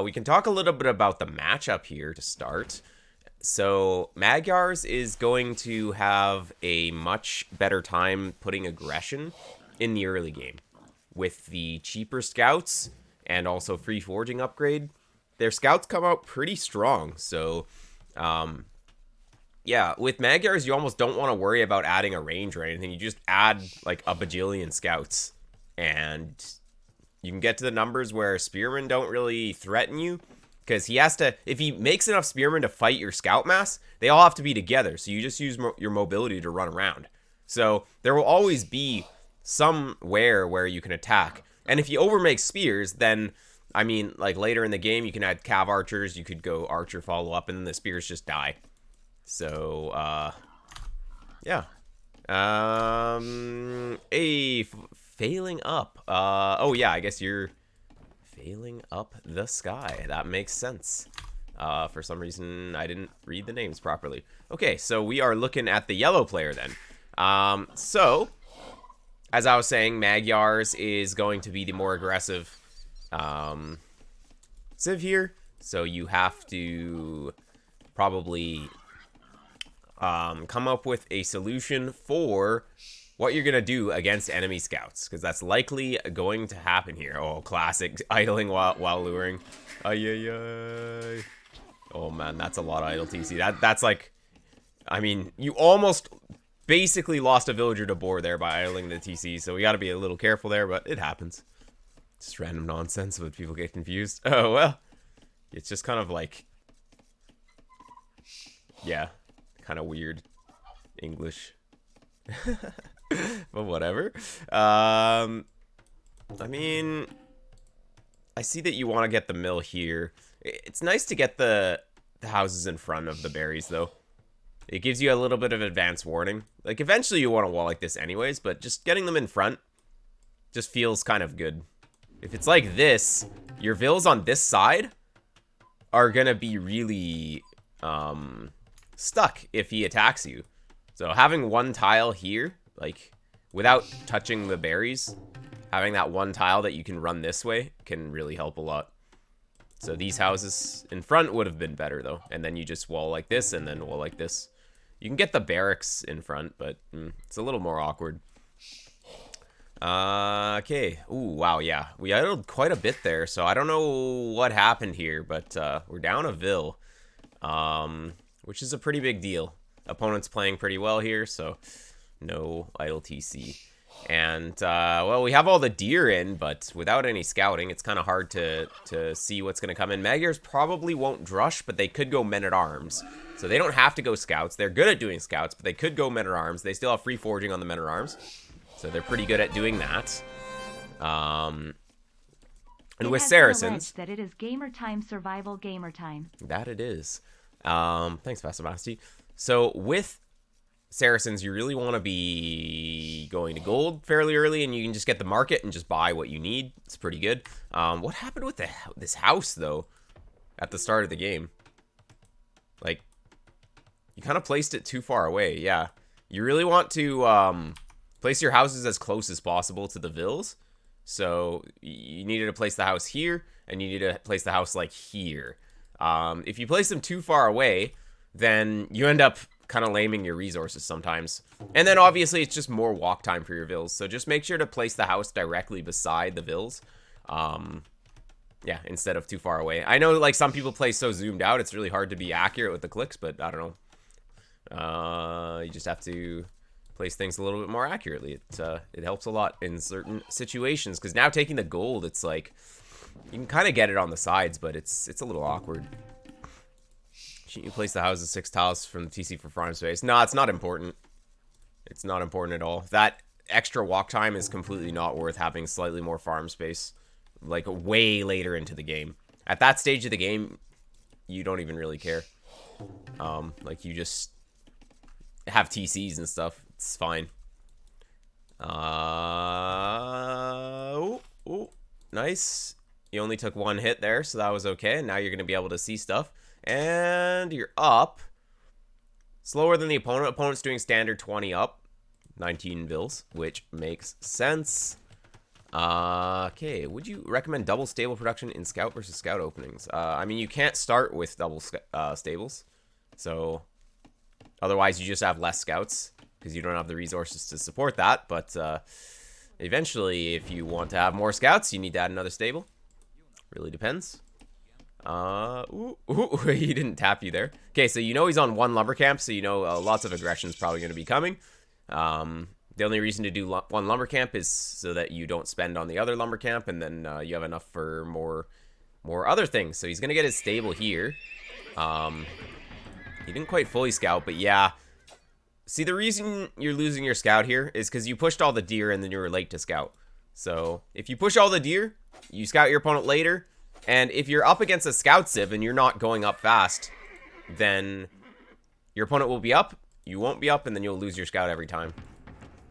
We can talk a little bit about the matchup here to start. So Magyars is going to have a much better time putting aggression in the early game. With the cheaper scouts and also free forging upgrade, their scouts come out pretty strong. So, yeah, with Magyars, you almost don't want to worry about adding a range or anything. You just add like a bajillion scouts, and you can get to the numbers where spearmen don't really threaten you. Because he has to, if he makes enough spearmen to fight your scout mass, they all have to be together. So you just use your mobility to run around. So there will always be somewhere where you can attack. And if you overmake spears, then, I mean, like later in the game, you can add cav archers. You could go archer follow up, and then the spears just die. So, yeah. Failing up. Oh yeah, I guess you're failing up the sky. That makes sense. For some reason, I didn't read the names properly. Okay, so we are looking at the yellow player then. So, as I was saying, Magyars is going to be the more aggressive civ here. So you have to probably come up with a solution for what you're going to do against enemy scouts, because that's likely going to happen here. Oh, classic idling while luring. Ay, ay, ay. Oh, man, that's a lot of idle TC. That's like, I mean, you almost basically lost a villager to boar there by idling the TC, so we got to be a little careful there, but it happens. Just random nonsense, but people get confused. Oh, well, it's just kind of like, yeah, kind of weird English. But whatever. I mean, I see that you want to get the mill here. It's nice to get the houses in front of the berries, though. It gives you a little bit of advance warning. Like, eventually you want a wall like this anyways, but just getting them in front just feels kind of good. If it's like this, your vills on this side are gonna be really stuck if he attacks you. So having one tile here, like, without touching the berries, having that one tile that you can run this way can really help a lot. So these houses in front would have been better, though. And then you just wall like this, and then wall like this. You can get the barracks in front, but it's a little more awkward. Okay. Ooh, wow, yeah. We idled quite a bit there, so I don't know what happened here, but we're down a vill, which is a pretty big deal. Opponent's playing pretty well here, so no idle TC. And, well, we have all the deer in, but without any scouting, it's kind of hard to see what's going to come in. Magyars probably won't drush, but they could go men-at-arms. So they don't have to go scouts. They're good at doing scouts, but they could go men-at-arms. They still have free forging on the men-at-arms, so they're pretty good at doing that. And with Saracens... that it is gamer time, survival gamer time. That it is. Thanks, Vasamasti. So with Saracens, you really want to be going to gold fairly early, and you can just get the market and just buy what you need. It's pretty good. What happened with this house, though, at the start of the game? Like, you kind of placed it too far away. Yeah, you really want to place your houses as close as possible to the vills. So you needed to place the house here, and you need to place the house, like, here. If you place them too far away, then you end up kind of laming your resources sometimes. And then obviously it's just more walk time for your vills. So just make sure to place the house directly beside the vills. Yeah, instead of too far away. I know, like, some people play so zoomed out, it's really hard to be accurate with the clicks, but I don't know. You just have to place things a little bit more accurately. It helps a lot in certain situations, because now taking the gold, it's like, you can kind of get it on the sides, but it's a little awkward. You place the houses 6 tiles from the TC for farm space. No, it's not important. It's not important at all. That extra walk time is completely not worth having slightly more farm space, like, way later into the game. At that stage of the game, you don't even really care. Like, you just have TCs and stuff. It's fine. Oh, nice. You only took 1 hit there, so that was okay. Now you're going to be able to see stuff. And you're up. Slower than the opponent. Opponent's doing standard 20 up. 19 vills, which makes sense. Okay, would you recommend double stable production in scout versus scout openings? I mean, you can't start with double stables, so otherwise you just have less scouts because you don't have the resources to support that. But eventually, if you want to have more scouts, you need to add another stable. Really depends. He didn't tap you there. Okay, so you know he's on one lumber camp, so you know lots of aggression is probably going to be coming. The only reason to do one lumber camp is so that you don't spend on the other lumber camp, and then you have enough for more other things. So he's gonna get his stable here. He didn't quite fully scout, but yeah. See, the reason you're losing your scout here is because you pushed all the deer and then you were late to scout. So if you push all the deer, you scout your opponent later, and if you're up against a scout civ and you're not going up fast, then your opponent will be up, you won't be up, and then you'll lose your scout every time.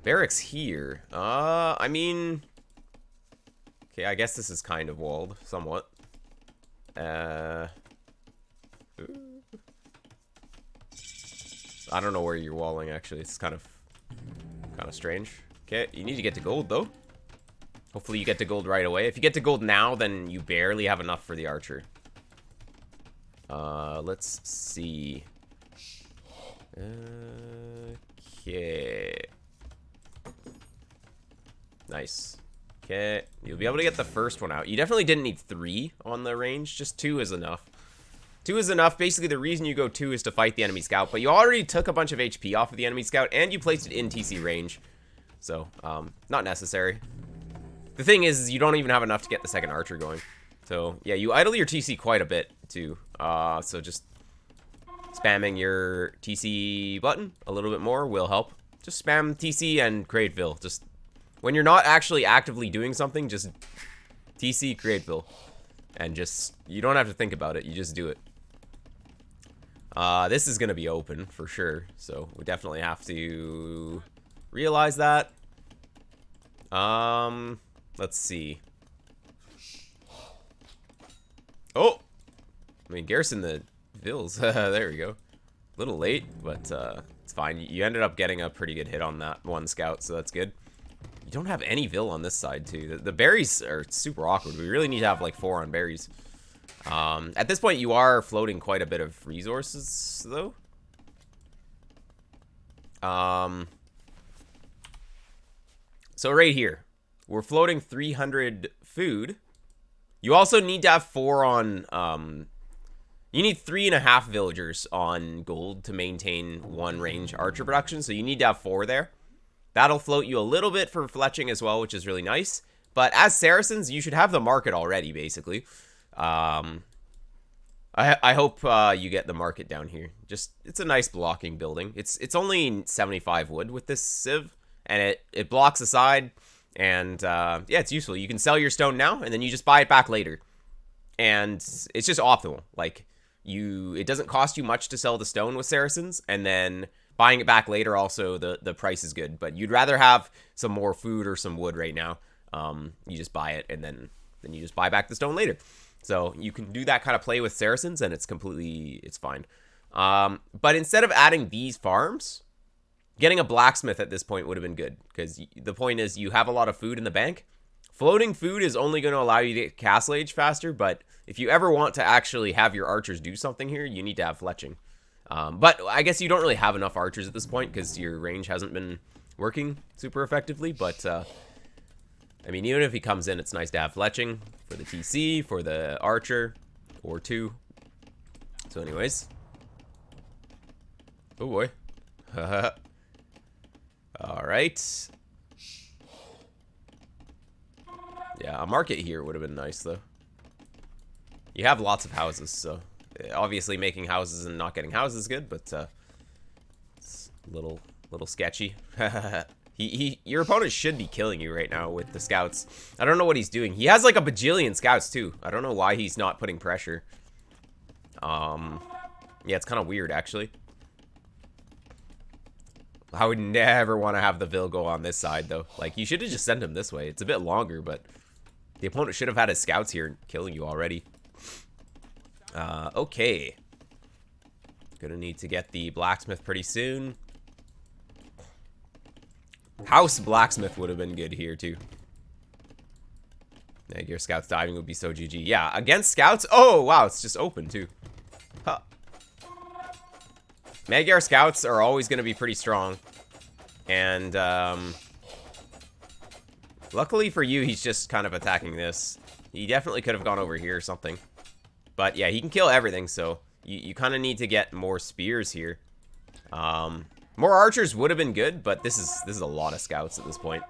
Barracks here. I mean... Okay, I guess this is kind of walled, somewhat. I don't know where you're walling, actually. It's kind of strange. Okay, you need to get to gold, though. Hopefully you get to gold right away. If you get to gold now, then you barely have enough for the archer. Let's see. Okay. Nice. Okay, you'll be able to get the first one out. You definitely didn't need 3 on the range. Just 2 is enough. 2 is enough. Basically, the reason you go 2 is to fight the enemy scout. But you already took a bunch of HP off of the enemy scout, and you placed it in TC range. So, not necessary. The thing is, you don't even have enough to get the second archer going. So, yeah, you idle your TC quite a bit, too. So just spamming your TC button a little bit more will help. Just spam TC and create Vil. Just... when you're not actually actively doing something, just TC, create Vil. And just, you don't have to think about it, you just do it. This is going to be open, for sure. So, we definitely have to realize that. Let's see. Oh! I mean, garrison the Vils. There we go. A little late, but it's fine. You ended up getting a pretty good hit on that one scout, so that's good. You don't have any Vil on this side, too. The berries are super awkward. We really need to have, like, 4 on berries. At this point, you are floating quite a bit of resources, though. So right here, we're floating 300 food. You also need to have 4 on, you need 3.5 villagers on gold to maintain 1 range archer production, so you need to have 4 there. That'll float you a little bit for fletching as well, which is really nice. But as Saracens, you should have the market already, basically. I hope you get the market down here. Just, it's a nice blocking building. It's only 75 wood with this civ, and it blocks the side, and yeah, it's useful. You can sell your stone now, and then you just buy it back later. And it's just optimal. Like, it doesn't cost you much to sell the stone with Saracens, and then buying it back later also, the price is good. But you'd rather have some more food or some wood right now. You just buy it, and then you just buy back the stone later. So you can do that kind of play with Saracens, and it's fine. But instead of adding these farms, getting a blacksmith at this point would have been good. Because the point is, you have a lot of food in the bank. Floating food is only going to allow you to get castle age faster, but if you ever want to actually have your archers do something here, you need to have fletching. But I guess you don't really have enough archers at this point, because your range hasn't been working super effectively, but... I mean, even if he comes in, it's nice to have fletching for the TC, for the archer, or 2. So anyways. Oh boy. Alright. Yeah, a market here would have been nice, though. You have lots of houses, so... obviously making houses and not getting houses is good, but it's a little sketchy. Your opponent should be killing you right now with the scouts. I don't know what he's doing. He has like a bajillion scouts too. I don't know why he's not putting pressure. Yeah, it's kind of weird actually. I would never want to have the Vil go on this side though. Like, you should have just sent him this way. It's a bit longer, but the opponent should have had his scouts here killing you already. Okay. Gonna need to get the blacksmith pretty soon. House blacksmith would have been good here too. Your scouts diving would be so GG. Yeah, against scouts? Oh, wow, it's just open, too. Huh. Magyar scouts are always going to be pretty strong. And, luckily for you, he's just kind of attacking this. He definitely could have gone over here or something. But, yeah, he can kill everything, so you kind of need to get more spears here. More archers would have been good, but this is a lot of scouts at this point.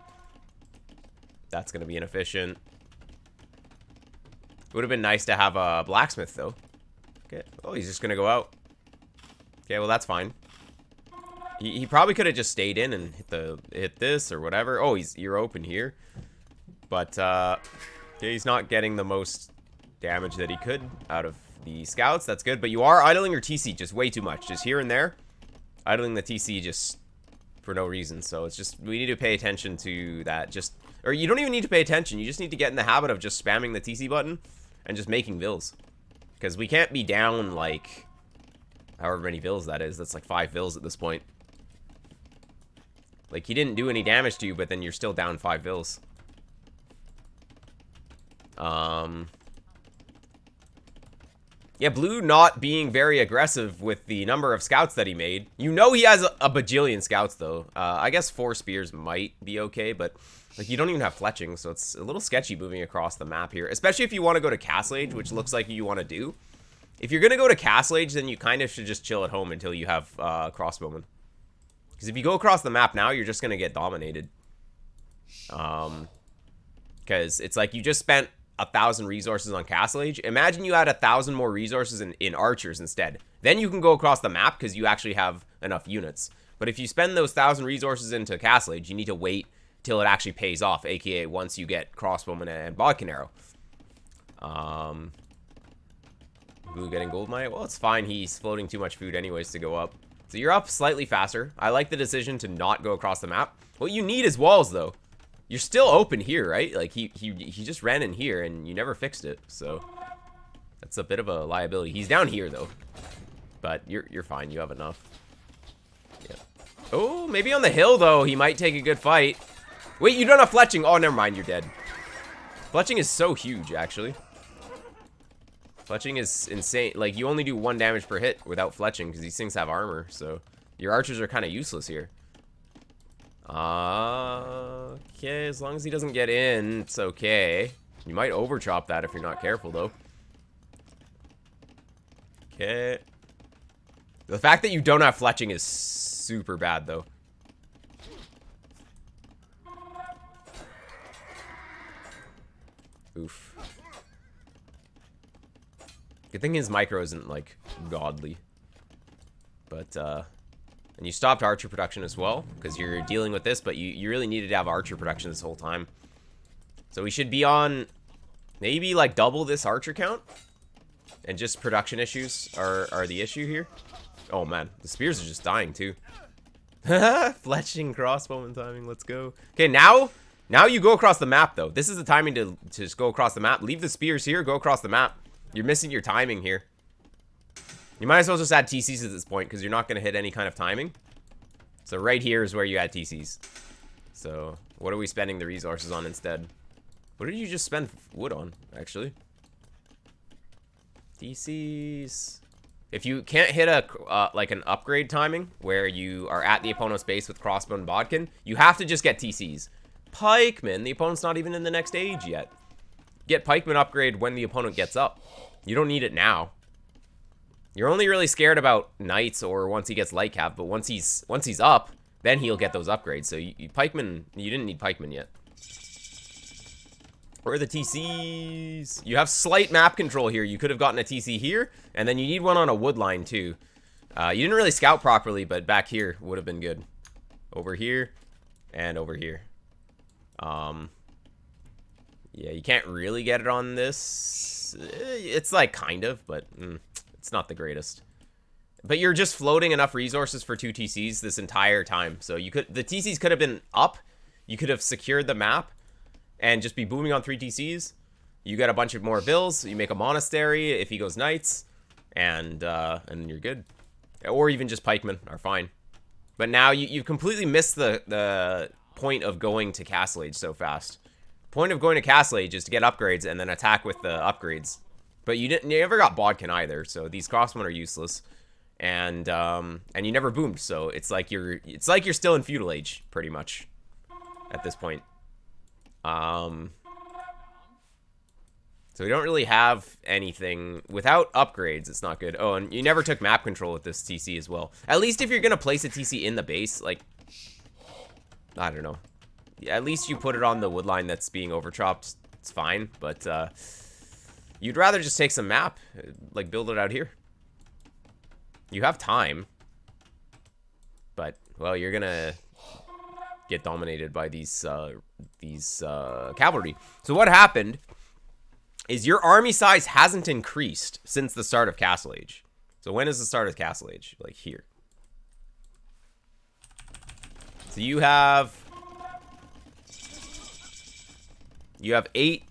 That's going to be inefficient. Would have been nice to have a blacksmith, though. Okay. Oh, he's just going to go out. Okay, well, that's fine. He probably could have just stayed in and hit this or whatever. Oh, you're open here. But, yeah, he's not getting the most damage that he could out of the scouts. That's good. But you are idling your TC just way too much. Just here and there. Idling the TC just for no reason. So it's just, we need to pay attention to that. Or you don't even need to pay attention. You just need to get in the habit of just spamming the TC button and just making vills. Because we can't be down, like, however many vills that is. That's like 5 vills at this point. Like, he didn't do any damage to you, but then you're still down 5 vills. Yeah, Blue not being very aggressive with the number of scouts that he made. You know he has a bajillion scouts, though. I guess 4 spears might be okay, but like you don't even have fletching, so it's a little sketchy moving across the map here. Especially if you want to go to Castle Age, which looks like you want to do. If you're going to go to Castle Age, then you kind of should just chill at home until you have crossbowmen. Because if you go across the map now, you're just going to get dominated. Because it's like you just spent 1,000 resources on Castle Age. Imagine you had 1,000 more resources in archers instead. Then you can go across the map because you actually have enough units. But if you spend those 1,000 resources into Castle Age, you need to wait till it actually pays off, aka once you get crossbowman and bodkin arrow. Blue getting gold mine? Well, it's fine. He's floating too much food anyways to go up. So you're up slightly faster. I like the decision to not go across the map. What you need is walls, though. You're still open here, right? Like, he just ran in here, and you never fixed it, so that's a bit of a liability. He's down here, though, but you're fine. You have enough. Yeah. Oh, maybe on the hill, though, he might take a good fight. Wait, you don't have fletching. Oh, never mind. You're dead. Fletching is so huge, actually. Fletching is insane. Like, you only do 1 damage per hit without fletching, because these things have armor, so your archers are kind of useless here. Okay, as long as he doesn't get in, it's okay. You might overchop that if you're not careful, though. Okay. The fact that you don't have fletching is super bad, though. Oof. Good thing his micro isn't, like, godly. But, and you stopped archer production as well, because you're dealing with this, but you really needed to have archer production this whole time. So we should be on maybe, like, double this archer count. And just production issues are the issue here. Oh, man. The spears are just dying, too. Fletching crossbowman timing. Let's go. Okay, now you go across the map, though. This is the timing to just go across the map. Leave the spears here. Go across the map. You're missing your timing here. You might as well just add TCs at this point, because you're not going to hit any kind of timing. So right here is where you add TCs. So what are we spending the resources on instead? What did you just spend wood on, actually? TCs. If you can't hit a like an upgrade timing, where you are at the opponent's base with crossbow and bodkin, you have to just get TCs. Pikeman, the opponent's not even in the next age yet. Get pikeman upgrade when the opponent gets up. You don't need it now. You're only really scared about knights or once he gets light cap, but once he's up, then he'll get those upgrades. So pikeman, you didn't need pikeman yet. Where are the TCs? You have slight map control here. You could have gotten a TC here, and then you need one on a wood line too. You didn't really scout properly, but back here would have been good. Over here and over here. Yeah, you can't really get it on this. It's like kind of, but it's not the greatest. But you're just floating enough resources for 2 TCs this entire time. So the TCs could have been up. You could have secured the map and just be booming on 3 TCs. You get a bunch of more bills. You make a monastery if he goes knights, and you're good. Or even just pikemen are fine. But now you've completely missed the point of going to Castle Age so fast. point of going to Castle Age is to get upgrades and then attack with the upgrades. But you never got Bodkin either, so these crossbow are useless. And you never boomed, so it's like you're still in feudal age, pretty much, at this point. So we don't really have anything without upgrades. It's not good. Oh, and you never took map control with this TC as well. At least if you're gonna place a TC in the base, like, I don't know. At least you put it on the wood line that's being overchopped. It's fine, but you'd rather just take some map, like build it out here. You have time, but well, you're gonna get dominated by these cavalry. So what happened is your army size hasn't increased since the start of Castle Age. So when is the start of Castle Age? Like here. So you have 8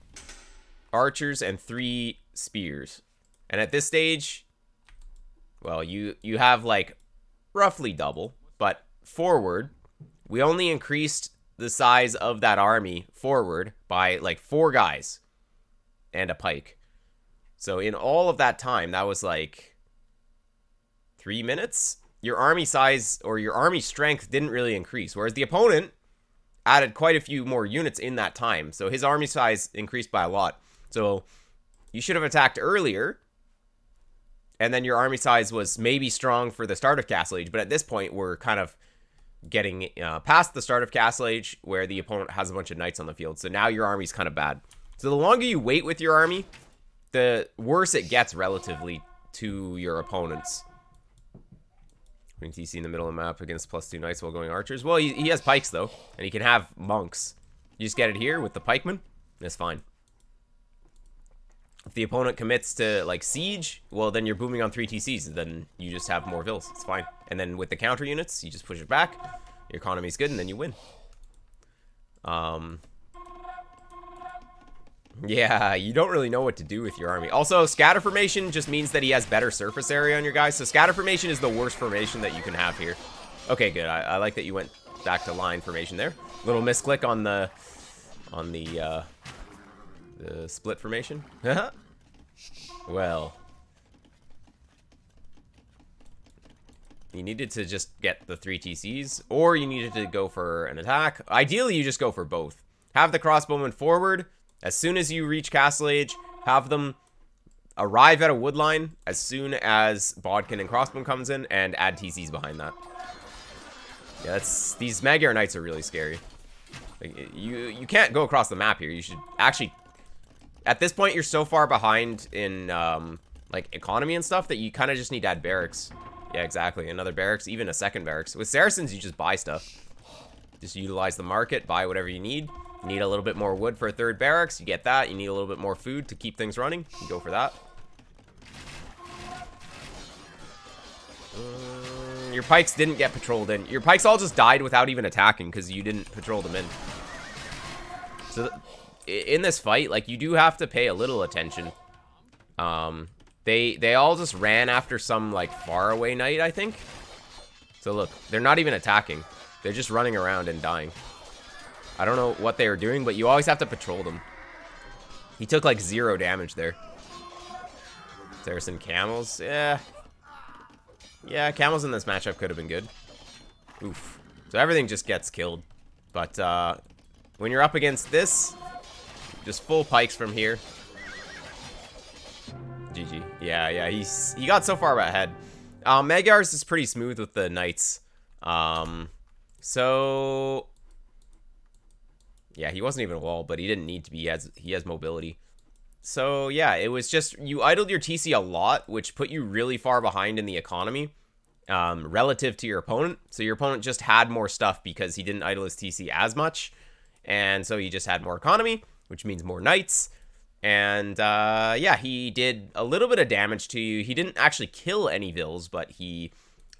archers and 3 spears. And at this stage, well, you have like roughly double, but forward, we only increased the size of that army forward by like 4 guys and a pike. So in all of that time, that was like 3 minutes. Your army size or your army strength didn't really increase, whereas the opponent added quite a few more units in that time. So his army size increased by a lot. So you should have attacked earlier, and then your army size was maybe strong for the start of Castle Age. But at this point, we're kind of getting past the start of Castle Age, where the opponent has a bunch of knights on the field. So now your army's kind of bad. So the longer you wait with your army, the worse it gets relatively to your opponents. Putting TC in the middle of the map against +2 knights while going archers. Well, he has pikes, though, and he can have monks. You just get it here with the pikemen, that's fine. If the opponent commits to, like, siege, well, then you're booming on 3 TCs, and then you just have more vills. It's fine. And then with the counter units, you just push it back, your economy's good, and then you win. Yeah, you don't really know what to do with your army. Also, scatter formation just means that he has better surface area on your guys. So scatter formation is the worst formation that you can have here. Okay, good. I like that you went back to line formation there. Little misclick on the split formation. Well, you needed to just get the 3 TCs, or you needed to go for an attack. Ideally, you just go for both. Have the crossbowmen forward. As soon as you reach Castle Age, have them arrive at a wood line as soon as Bodkin and Crossbowman comes in, and add TCs behind that. Yeah, these Magyar Knights are really scary. Like, you can't go across the map here. You should actually... At this point, you're so far behind in, like, economy and stuff that you kind of just need to add barracks. Yeah, exactly. Another barracks, even a second barracks. With Saracens, you just buy stuff. Just utilize the market, buy whatever you need. You need a little bit more wood for a 3rd barracks. You get that. You need a little bit more food to keep things running. You go for that. Your pikes didn't get patrolled in. Your pikes all just died without even attacking because you didn't patrol them in. So in this fight, like, you do have to pay a little attention. They all just ran after some, like, faraway knight, I think. So look, they're not even attacking. They're just running around and dying. I don't know what they were doing, but you always have to patrol them. He took like 0 damage there. Saracen camels, yeah. Yeah, camels in this matchup could have been good. Oof. So everything just gets killed. But when you're up against this, just full pikes from here. GG. Yeah, he got so far ahead. Magyar's is pretty smooth with the knights. So yeah, he wasn't even a wall, but he didn't need to be. He has mobility. So yeah, it was just you idled your TC a lot, which put you really far behind in the economy relative to your opponent. So your opponent just had more stuff because he didn't idle his TC as much, and so he just had more economy, which means more knights. And yeah, he did a little bit of damage to you. He didn't actually kill any vills, but he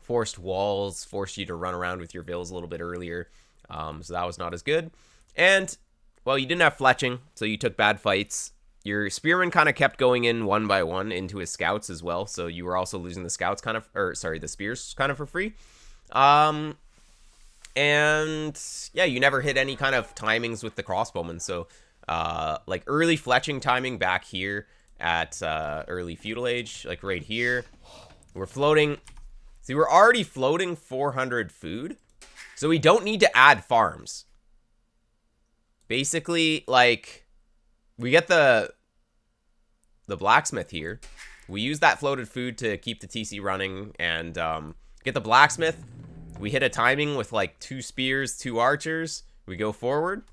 forced walls, forced you to run around with your vills a little bit earlier. So that was not as good. And, well, you didn't have fletching, so you took bad fights. Your spearmen kind of kept going in one by one into his scouts as well, so you were also losing the scouts kind of, or sorry, the spears kind of for free. And, yeah, you never hit any kind of timings with the crossbowmen, so like early fletching timing back here at early feudal age, like right here. We're floating. See, we're already floating 400 food, so we don't need to add farms. Basically, like, we get the blacksmith here. We use that floated food to keep the TC running and get the blacksmith. We hit a timing with like 2 spears, 2 archers. We go forward.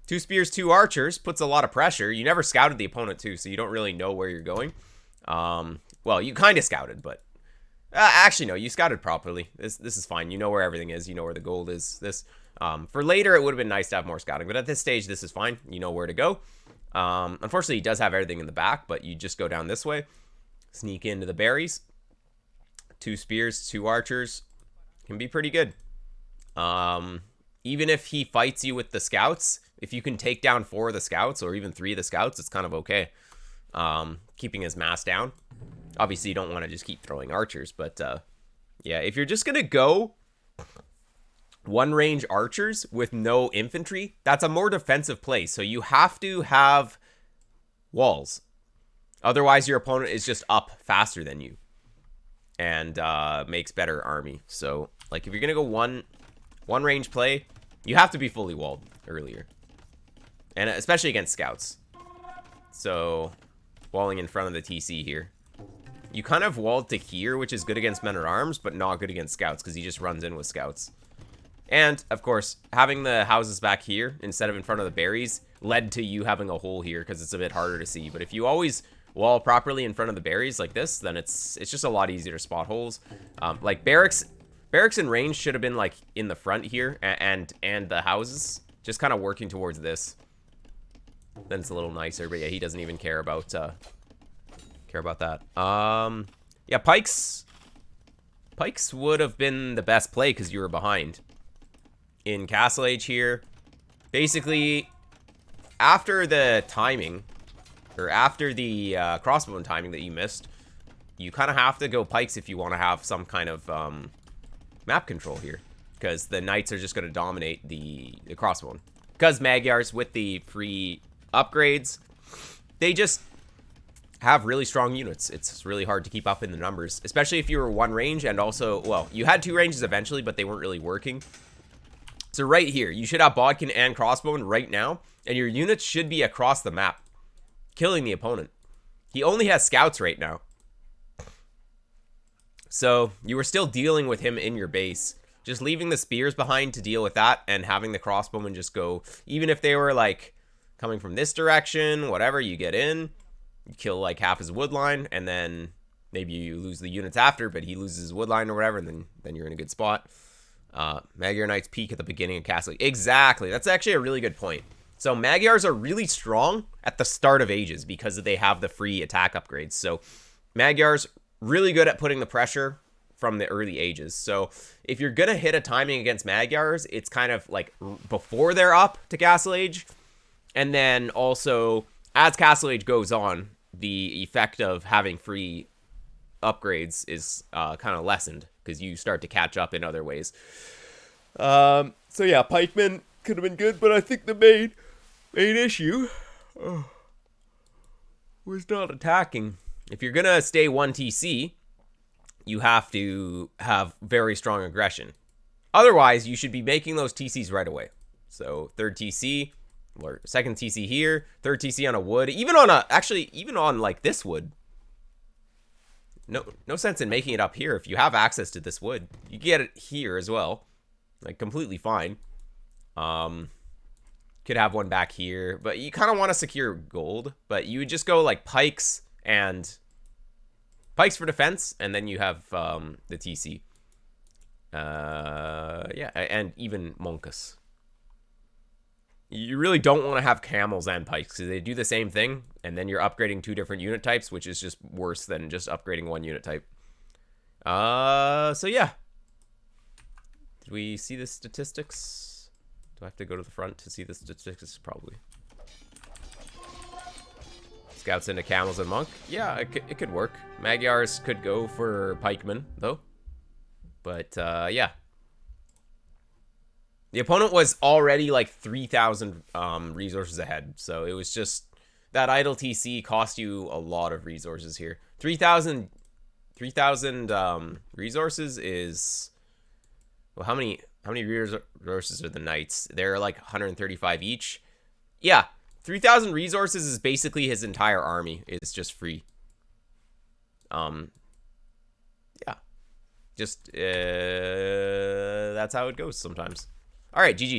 2 spears, 2 archers puts a lot of pressure. You never scouted the opponent too, so you don't really know where you're going. Well, you kind of scouted, but actually no, you scouted properly. This is fine. You know where everything is. You know where the gold is. For later, it would have been nice to have more scouting, but at this stage, this is fine. You know where to go. Unfortunately, he does have everything in the back, but you just go down this way. Sneak into the berries. 2 spears, 2 archers. Can be pretty good. Even if he fights you with the scouts, if you can take down 4 of the scouts or even 3 of the scouts, it's kind of okay. Keeping his mass down. Obviously, you don't want to just keep throwing archers, but yeah, if you're just going to go 1-range archers with no infantry, that's a more defensive play. So you have to have walls. Otherwise, your opponent is just up faster than you and makes better army. So, like, if you're going to go one range play, you have to be fully walled earlier. And especially against scouts. So, walling in front of the TC here. You kind of walled to here, which is good against men-at-arms, but not good against scouts, because he just runs in with scouts. And, of course, having the houses back here, instead of in front of the berries, led to you having a hole here, because it's a bit harder to see. But if you always wall properly in front of the berries like this, then it's just a lot easier to spot holes. Like, barracks in range should have been, like, in the front here, and the houses, just kind of working towards this. Then it's a little nicer, but yeah, he doesn't even care about that. Yeah, pikes would have been the best play because you were behind. In Castle Age here, basically, after the timing, or after the crossbow timing that you missed, you kind of have to go pikes if you want to have some kind of map control here, because the knights are just going to dominate the crossbow. Because Magyars, with the free upgrades, they just have really strong units. It's really hard to keep up in the numbers, especially if you were 1 range, and also, well, you had 2 ranges eventually, but they weren't really working. So right here, you should have Bodkin and Crossbone right now, and your units should be across the map, killing the opponent. He only has scouts right now. So you were still dealing with him in your base. Just leaving the spears behind to deal with that, and having the crossbowmen just go, even if they were like coming from this direction, whatever, you get in, you kill like half his wood line, and then maybe you lose the units after, but he loses his wood line or whatever, and then you're in a good spot. Magyar Knights peak at the beginning of Castle. Exactly. That's actually a really good point. So Magyars are really strong at the start of ages because they have the free attack upgrades. So Magyars really good at putting the pressure from the early ages. So if you're going to hit a timing against Magyars, it's kind of like before they're up to Castle Age. And then also as Castle Age goes on, the effect of having free upgrades is kind of lessened because you start to catch up in other ways. So yeah, pikemen could have been good, but I think the main issue was not attacking. If you're gonna stay 1 TC, you have to have very strong aggression. Otherwise, you should be making those TCs right away. So 3rd TC, or 2nd TC here, 3rd TC on a wood, even on like this wood. No sense in making it up here. If you have access to this wood, you get it here as well. Like, completely fine. Could have one back here, but you kind of want to secure gold. But you would just go, like, pikes for defense, and then you have the TC. Yeah, and even monkus. You really don't want to have camels and pikes because they do the same thing, and then you're upgrading 2 different unit types, which is just worse than just upgrading 1 unit type. So yeah. Did we see the statistics? Do I have to go to the front to see the statistics? Probably. Scouts into camels and monk? Yeah, it could work. Magyars could go for pikemen, though. But, yeah. The opponent was already like 3,000 resources ahead, so it was just that idle TC cost you a lot of resources here. 3,000 resources is, well, how many resources are the knights? They're like 135 each. Yeah, 3,000 resources is basically his entire army. It's just free. Yeah, just that's how it goes sometimes. All right, GG.